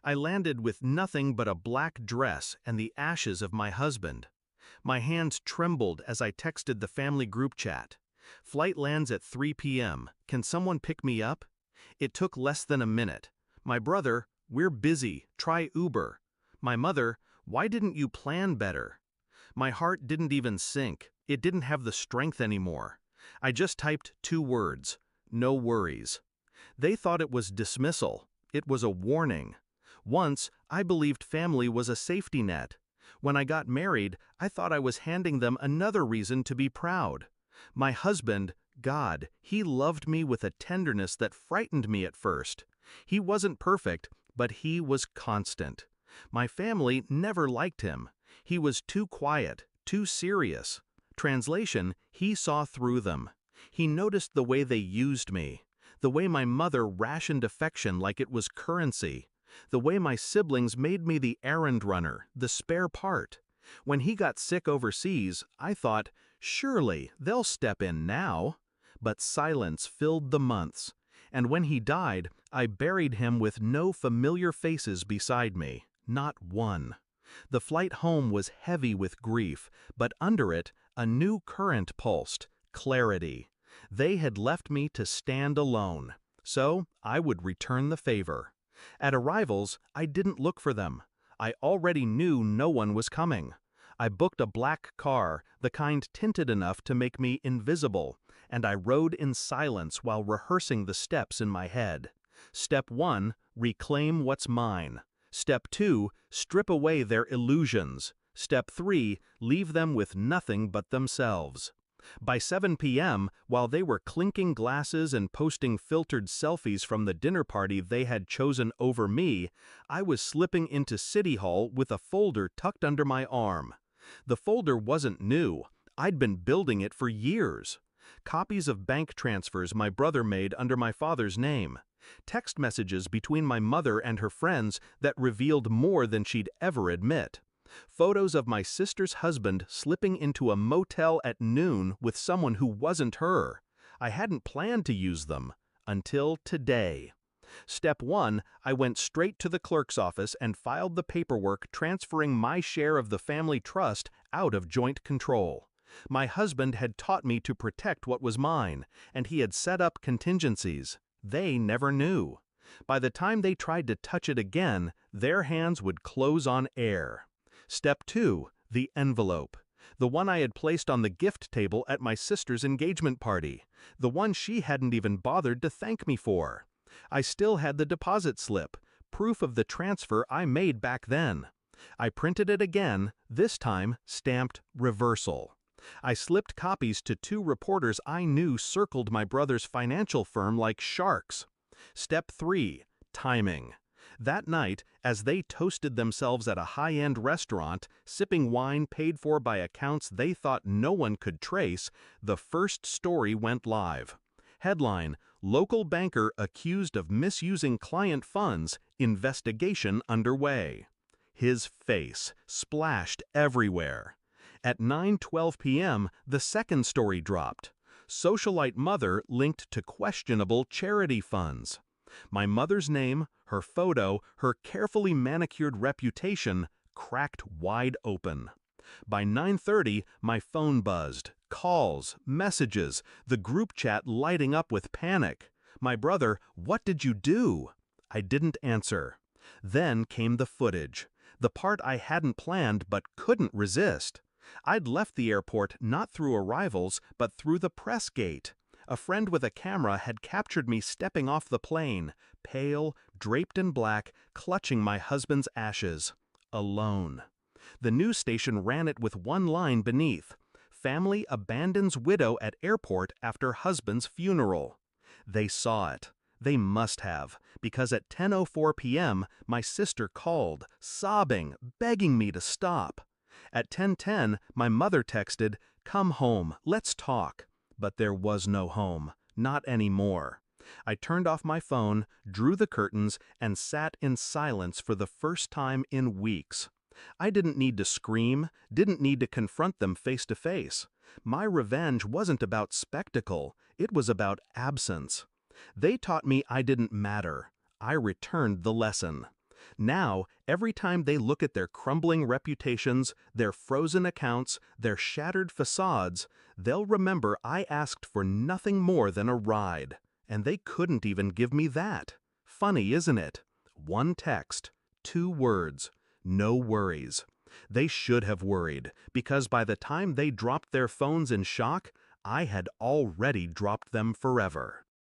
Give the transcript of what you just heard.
I landed with nothing but a black dress and the ashes of my husband. My hands trembled as I texted the family group chat. Flight lands at 3 p.m. Can someone pick me up? It took less than a minute. My brother, we're busy, try Uber. My mother, why didn't you plan better? My heart didn't even sink. It didn't have the strength anymore. I just typed 2 words, no worries. They thought it was dismissal. It was a warning. Once, I believed family was a safety net. When I got married, I thought I was handing them another reason to be proud. My husband, God, he loved me with a tenderness that frightened me at first. He wasn't perfect, but he was constant. My family never liked him. He was too quiet, too serious. Translation, he saw through them. He noticed the way they used me, the way my mother rationed affection like it was currency, the way my siblings made me the errand runner, the spare part. When he got sick overseas, I thought, surely they'll step in now. But silence filled the months, and when he died, I buried him with no familiar faces beside me, not one. The flight home was heavy with grief, but under it, a new current pulsed, clarity. They had left me to stand alone, so I would return the favor. At arrivals, I didn't look for them. I already knew no one was coming. I booked a black car, the kind tinted enough to make me invisible, and I rode in silence while rehearsing the steps in my head. Step 1, reclaim what's mine. Step 2, strip away their illusions. Step 3, leave them with nothing but themselves. By 7 p.m., while they were clinking glasses and posting filtered selfies from the dinner party they had chosen over me, I was slipping into City Hall with a folder tucked under my arm. The folder wasn't new. I'd been building it for years. Copies of bank transfers my brother made under my father's name. Text messages between my mother and her friends that revealed more than she'd ever admit. Photos of my sister's husband slipping into a motel at noon with someone who wasn't her. I hadn't planned to use them until today. Step 1, I went straight to the clerk's office and filed the paperwork transferring my share of the family trust out of joint control. My husband had taught me to protect what was mine, and he had set up contingencies. They never knew. By the time they tried to touch it again, their hands would close on air. Step 2, the envelope. The one I had placed on the gift table at my sister's engagement party. The one she hadn't even bothered to thank me for. I still had the deposit slip, proof of the transfer I made back then. I printed it again, this time stamped reversal. I slipped copies to 2 reporters I knew circled my brother's financial firm like sharks. Step 3, timing. That night, as they toasted themselves at a high-end restaurant, sipping wine paid for by accounts they thought no one could trace, the first story went live. Headline, Local Banker Accused of Misusing Client Funds, Investigation Underway. His face splashed everywhere. At 9:12 p.m., the second story dropped. Socialite mother linked to questionable charity funds. My mother's name, her photo, her carefully manicured reputation cracked wide open. By 9:30, my phone buzzed. Calls, messages, the group chat lighting up with panic. My brother, what did you do? I didn't answer. Then came the footage, the part I hadn't planned but couldn't resist. I'd left the airport not through arrivals, but through the press gate. A friend with a camera had captured me stepping off the plane, pale, draped in black, clutching my husband's ashes. Alone. The news station ran it with one line beneath. Family abandons widow at airport after husband's funeral. They saw it. They must have, because at 10:04 p.m., my sister called, sobbing, begging me to stop. At 10:10, my mother texted, "Come home, let's talk." But there was no home, not anymore. I turned off my phone, drew the curtains, and sat in silence for the first time in weeks. I didn't need to scream, didn't need to confront them face to face. My revenge wasn't about spectacle, it was about absence. They taught me I didn't matter. I returned the lesson. Now, every time they look at their crumbling reputations, their frozen accounts, their shattered facades, they'll remember I asked for nothing more than a ride. And they couldn't even give me that. Funny, isn't it? One text, 2 words, no worries. They should have worried, because by the time they dropped their phones in shock, I had already dropped them forever.